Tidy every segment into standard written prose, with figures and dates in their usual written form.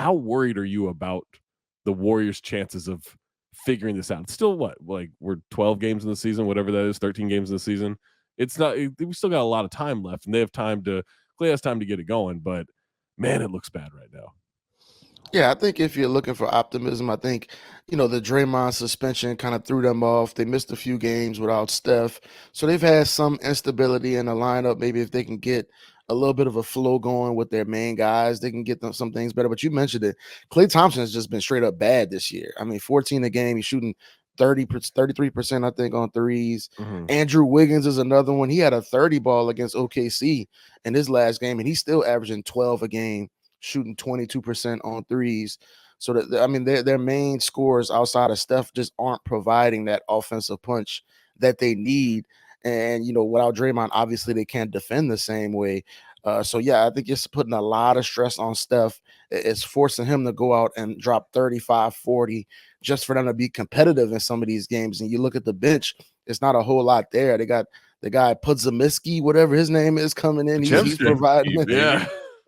how worried are you about the Warriors' chances of figuring this out? It's still what, like we're 12 games in the season, whatever that is, 13 games in the season. It's not. We still got a lot of time left, and they have time to. Clay has time to get it going, but man, it looks bad right now. Yeah, I think if you're looking for optimism, I think, the Draymond suspension kind of threw them off. They missed a few games without Steph. So they've had some instability in the lineup. Maybe if they can get a little bit of a flow going with their main guys, they can get them some things better. But you mentioned it. Klay Thompson has just been straight up bad this year. I mean, 14 a game. He's shooting 33%, I think, on threes. Mm-hmm. Andrew Wiggins is another one. He had a 30 ball against OKC in his last game, and he's still averaging 12 a game, shooting 22% on threes. So that, I mean, their main scores outside of Steph just aren't providing that offensive punch that they need. And without Draymond, obviously they can't defend the same way. So yeah, I think it's putting a lot of stress on Steph. It's forcing him to go out and drop 35, 40 just for them to be competitive in some of these games. And you look at the bench, it's not a whole lot there. They got the guy Pudzamiski, whatever his name is, coming in. He's providing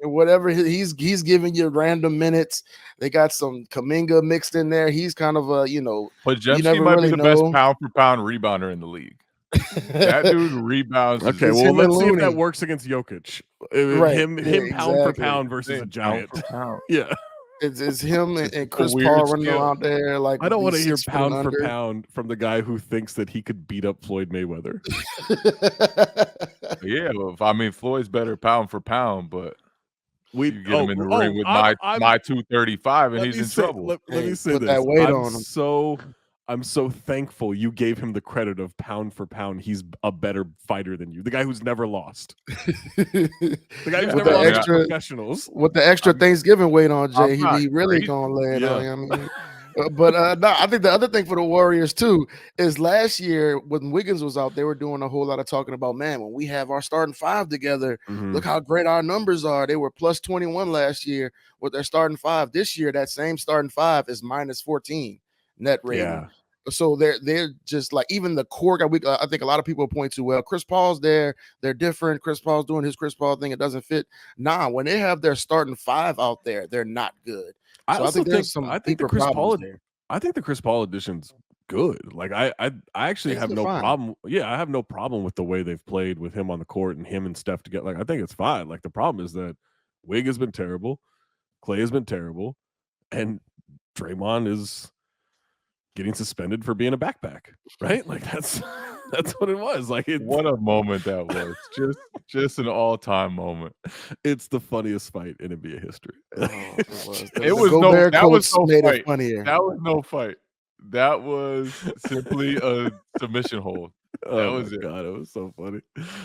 whatever he's giving you random minutes. They got some Kuminga mixed in there. He's kind of a, Podziemski might be the best pound for pound rebounder in the league. That dude rebounds. Okay, well, let's see if that works against Jokic. Right. Him pound for pound versus a giant. Yeah. It's him and Chris Paul running around there. Like, I don't want to hear pound for pound from the guy who thinks that he could beat up Floyd Mayweather. Yeah, well, I mean, Floyd's better pound for pound, but you get him in the ring with my 235, and he's in trouble. Let me say put this: that weight on him. I'm so thankful you gave him the credit of pound for pound. He's a better fighter than you. The guy who's never lost. The guy who's never lost to professionals. With the extra Thanksgiving weight on, Jay, he really gonna lay it on you. I mean, but no, I think the other thing for the Warriors too is last year when Wiggins was out, they were doing a whole lot of talking about, man, when we have our starting five together, look how great our numbers are. They were plus 21 last year with their starting five. This year, that same starting five is minus 14 net rating. Yeah. So they're just like, even the core guy. I think a lot of people point to, well, Chris Paul's there. They're different. Chris Paul's doing his Chris Paul thing. It doesn't fit. Nah, when they have their starting five out there, they're not good. So I think there's some deeper problems there. I think the Chris Paul addition's good. Like I actually have no problem. Yeah, I have no problem with the way they've played with him on the court and him and Steph together. Like I think it's fine. Like the problem is that Wig has been terrible, Clay has been terrible, and Draymond is getting suspended for being a backpack, right? Like that's what it was. Like what a moment that was. Just an all-time moment. It's the funniest fight in NBA history. It was no fight. That was simply a submission hold. That was it. God, it was so funny.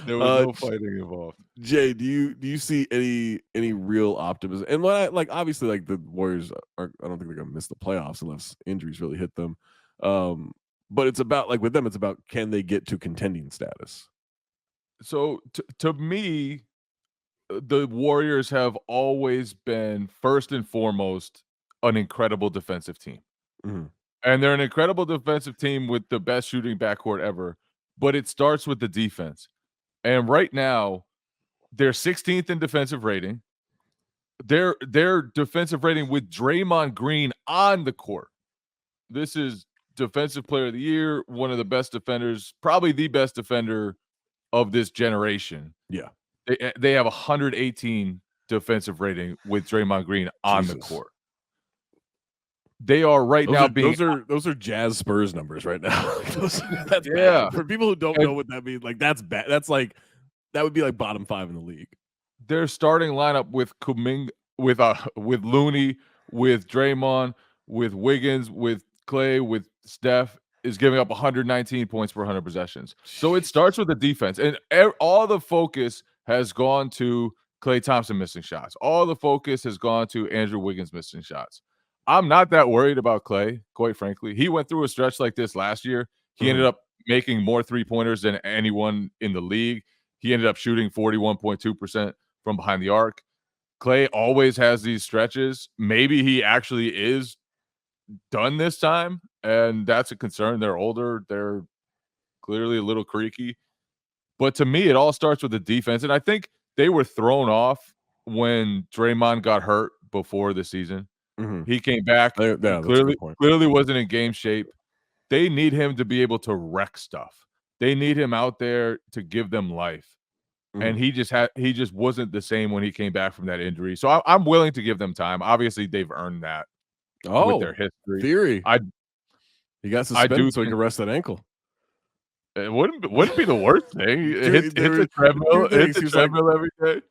There was no fighting involved. Jay, do you see any real optimism? And when obviously like the Warriors I don't think they're gonna miss the playoffs unless injuries really hit them. But it's about, like with them, it's about, can they get to contending status? So to me, the Warriors have always been first and foremost an incredible defensive team. Mm-hmm. And they're an incredible defensive team with the best shooting backcourt ever. But it starts with the defense. And right now, they're 16th in defensive rating. Their defensive rating with Draymond Green on the court. This is Defensive Player of the Year, one of the best defenders, probably the best defender of this generation. Yeah. They have 118 defensive rating with Draymond Green on the court. They are those are Jazz Spurs numbers right now. That's bad. For people who don't know what that means, like that's bad. That's like that would be like bottom 5 in the league. Their starting lineup with Kuminga, with Looney, with Draymond, with Wiggins, with Clay, with Steph is giving up 119 points per 100 possessions. So it starts with the defense, and all the focus has gone to Klay Thompson missing shots. All the focus has gone to Andrew Wiggins missing shots. I'm not that worried about Klay, quite frankly. He went through a stretch like this last year. He ended up making more three-pointers than anyone in the league. He ended up shooting 41.2% from behind the arc. Klay always has these stretches. Maybe he actually is done this time, and that's a concern. They're older. They're clearly a little creaky. But to me, it all starts with the defense, and I think they were thrown off when Draymond got hurt before the season. He came back. Yeah, that's a good point. Clearly wasn't in game shape. They need him to be able to wreck stuff. They need him out there to give them life. And he just wasn't the same when he came back from that injury. So I'm willing to give them time. Obviously, they've earned that with their history. Theory. He got suspended so he could rest that ankle. It wouldn't be the worst thing. Hit the treadmill every day.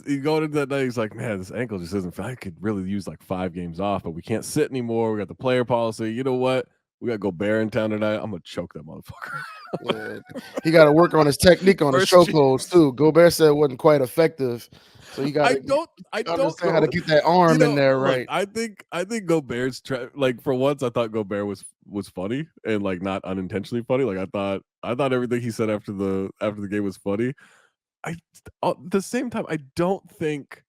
He going into that night, he's like, man, this ankle just isn't. I could really use like 5 games off, but we can't sit anymore. We got the player policy. You know what? We got Gobert in town tonight. I'm gonna choke that motherfucker. Yeah. He got to work on his technique on his chokeholds too. Gobert said it wasn't quite effective, so you got. I don't know how to get that arm in there right. I think Gobert's like for once I thought Gobert was funny and like not unintentionally funny. Like I thought everything he said after the game was funny. At the same time, I don't think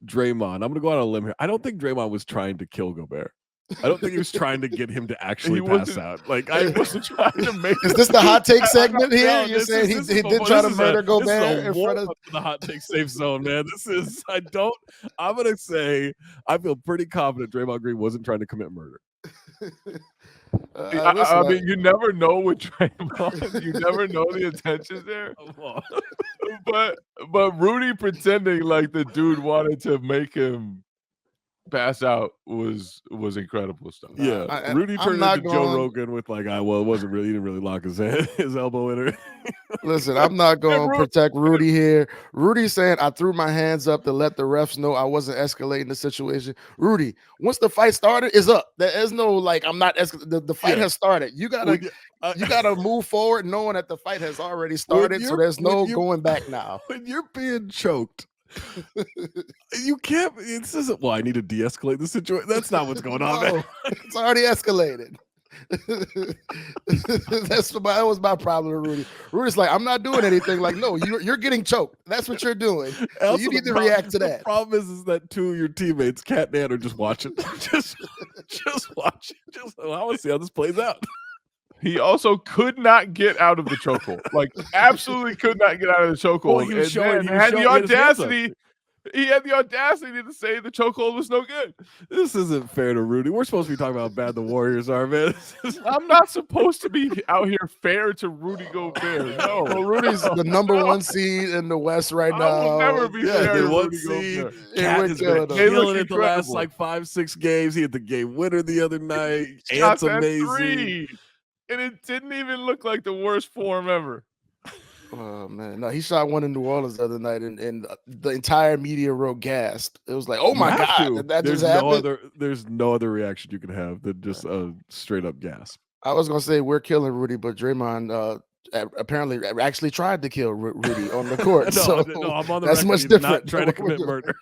Draymond. I'm gonna go out on a limb here. I don't think Draymond was trying to kill Gobert. I don't think he was trying to get him to actually pass out. Like I wasn't trying to make. Is this the hot take segment here? You're saying he did try to murder Gobert in front of the hot take safe zone, man. This is. I'm gonna say I feel pretty confident Draymond Green wasn't trying to commit murder. I mean, you never know with Draymond. You never know the intentions there. But Rudy pretending like the dude wanted to make him pass out was incredible stuff. Yeah, Rudy turned into Joe Rogan with like, it wasn't really. He didn't really lock his elbow in her. Listen, I'm not going to protect Rudy here. Rudy's saying I threw my hands up to let the refs know I wasn't escalating the situation. Rudy, once the fight started, it's up. There is no like I'm not the fight has started. You gotta move forward knowing that the fight has already started. So there's no going back now. When you're being choked. You can't. This isn't. Well, I need to de-escalate the situation. That's not what's going on. Man. It's already escalated. That was my problem with Rudy. Rudy's like, I'm not doing anything. Like, no, you're getting choked. That's what you're doing. So you need to react to that. The problem is that 2 of your teammates, Cat and Dan, are just watching. just watching. I want to see how this plays out. He also could not get out of the chokehold. Like, absolutely could not get out of the chokehold. He had the audacity to say the chokehold was no good. This isn't fair to Rudy. We're supposed to be talking about how bad the Warriors are, man. I'm not supposed to be out here fair to Rudy Gobert. No. Well, Rudy's the number 1 seed in the West right now. I will never be fair to Rudy Gobert. Cat has been killing it the last like 5-6 games. He had the game winner the other night. Ant's amazing. 3. And it didn't even look like the worst form ever. Oh man, no, he shot one in New Orleans the other night, and the entire media row gasped. It was like, "Oh my god, did that just happen?" There's no other reaction you can have than just a straight up gasp. I was gonna say we're killing Rudy, but Draymond apparently actually tried to kill Rudy on the court. No, I'm on the that's record. Much different. Not trying to commit murder.